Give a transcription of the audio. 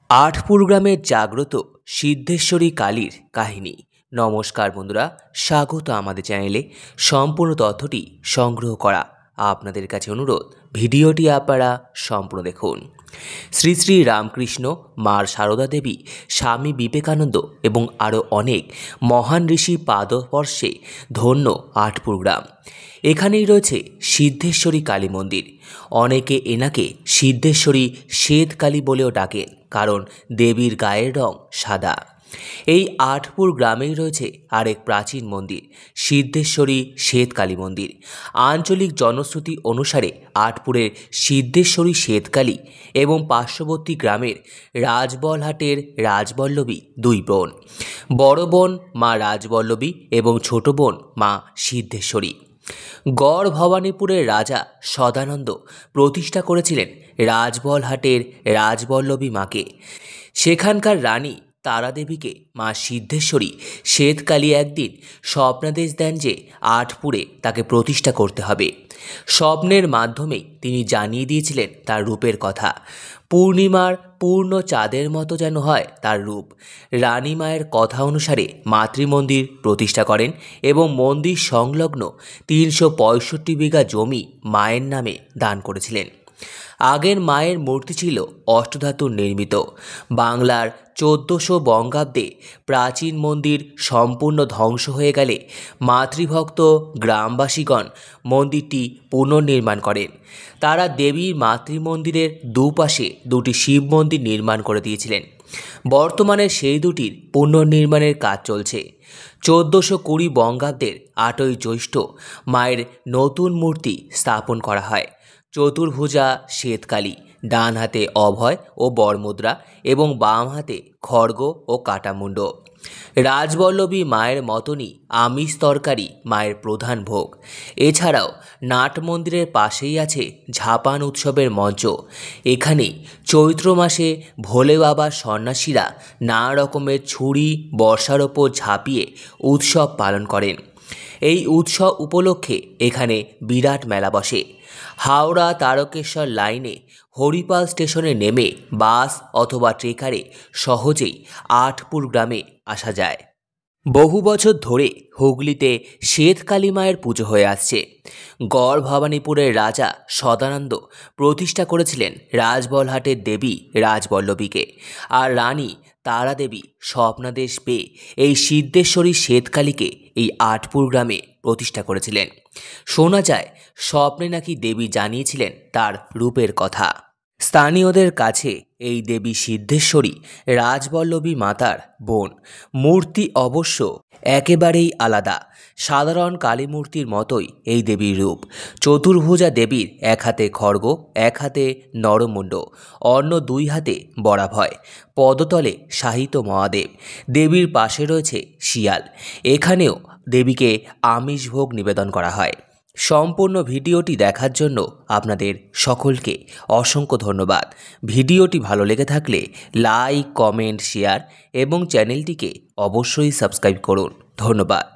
আটপুর গ্রামের জাগ্রত সিদ্ধেশ্বরী কালীর কাহিনী। নমস্কার বন্ধুরা, স্বাগত আমাদের চ্যানেলে। সম্পূর্ণ তথ্যটি সংগ্রহ করা আপনাদের কাছে অনুরোধ, ভিডিওটি আপনারা সম্পূর্ণ দেখুন। শ্রী শ্রী রামকৃষ্ণ, মার সারদা দেবী, স্বামী বিবেকানন্দ এবং আরও অনেক মহান ঋষি পাদস্পর্শে ধন্য আটপুর গ্রাম। এখানেই রয়েছে সিদ্ধেশ্বরী কালী মন্দির। অনেকে এনাকে সিদ্ধেশ্বরী শ্বেত কালী বলেও ডাকেন, কারণ দেবীর গায়ের রং সাদা। এই আটপুর গ্রামেই রয়েছে আরেক প্রাচীন মন্দির, সিদ্ধেশ্বরী শ্বেত কালী মন্দির। আঞ্চলিক জনশ্রুতি অনুসারে আটপুরের সিদ্ধেশ্বরী শ্বেত কালী এবং পার্শ্ববর্তী গ্রামের রাজবলহাটের রাজবল্লভী দুই বোন। বড় বোন মা রাজবল্লভী এবং ছোট বোন মা সিদ্ধেশ্বরী। গড় ভবানীপুরের রাজা সদানন্দ প্রতিষ্ঠা করেছিলেন রাজবলহাটের রাজবল্লভী মাকে। সেখানকার রানী তারাদেবীকে মা সিদ্ধেশ্বরী শ্বেতকালী একদিন স্বপ্নাদেশ দেন যে আটপুরে তাকে প্রতিষ্ঠা করতে হবে। স্বপ্নের মাধ্যমে তিনি জানিয়ে দিয়েছিলেন তার রূপের কথা। পূর্ণিমার পূর্ণ চাঁদের মতো যেন হয় তার রূপ। রানী মায়ের কথা অনুসারে মাতৃমন্দির প্রতিষ্ঠা করেন এবং মন্দির সংলগ্ন 365 বিঘা জমি মায়ের নামে দান করেছিলেন। আগের মায়ের মূর্তি ছিল অষ্টধাতুর নির্মিত। বাংলার 1400 বঙ্গাব্দে প্রাচীন মন্দির সম্পূর্ণ ধ্বংস হয়ে গেলে মাতৃভক্ত গ্রামবাসীগণ মন্দিরটি পুনর্নির্মাণ করেন। তারা দেবীর মাতৃমন্দিরের দুপাশে দুটি শিব মন্দির নির্মাণ করে দিয়েছিলেন। বর্তমানে সেই দুটির পুনর্নির্মাণের কাজ চলছে। 1420 বঙ্গাব্দের 8ই জ্যৈষ্ঠ মায়ের নতুন মূর্তি স্থাপন করা হয়। চতুর্ভুজা শ্বেতকালী, ডান হাতে অভয় ও বরমুদ্রা এবং বাম হাতে খড়গ ও কাটামুণ্ড। রাজবল্লভী মায়ের মতনই আমিষ তরকারি মায়ের প্রধান ভোগ। এছাড়াও নাট মন্দিরের পাশেই আছে ঝাপান উৎসবের মঞ্চ। এখানেই চৈত্র মাসে ভোলে বাবা সন্ন্যাসীরা নানা রকমের ছুরি বর্ষার ওপর ঝাঁপিয়ে উৎসব পালন করেন। এই উৎসব উপলক্ষে এখানে বিরাট মেলা বসে। হাওড়া তারকেশ্বর লাইনে হরিপাল স্টেশনে নেমে বাস অথবা ট্রেকারে সহজেই আটপুর গ্রামে আসা যায়। বহু বছর ধরে হুগলিতে শ্বেতকালী মায়ের পুজো হয়ে আসছে। গড় ভবানীপুরের রাজা সদানন্দ প্রতিষ্ঠা করেছিলেন রাজবলহাটের দেবী রাজবল্লভীকে, আর রানী তারাদেবী স্বপ্নাদেশ পেয়ে এই সিদ্ধেশ্বরী শ্বেতকালীকে এই আটপুর গ্রামে প্রতিষ্ঠা করেছিলেন। শোনা যায় স্বপ্নে নাকি দেবী জানিয়েছিলেন তার রূপের কথা। স্থানীয়দের কাছে এই দেবী সিদ্ধেশ্বরী রাজবল্লভী মাতার বোন। মূর্তি অবশ্য একেবারেই আলাদা। সাধারণ কালী মূর্তির মতোই এই দেবীর রূপ। চতুর্ভুজা দেবীর এক হাতে খড়গ, এক হাতে নরমুণ্ড, অন্য দুই হাতে বরাভয়, পদতলে শাহিত মহাদেব। দেবীর পাশে রয়েছে শিয়াল। এখানেও দেবীকে আমিষ ভোগ নিবেদন করা হয়। সম্পূর্ণ ভিডিওটি দেখার জন্য আপনাদের সকলকে অসংখ্য ধন্যবাদ। ভিডিওটি ভালো লেগে থাকলে লাইক, কমেন্ট, শেয়ার এবং চ্যানেলটিকে অবশ্যই সাবস্ক্রাইব করুন। ধন্যবাদ।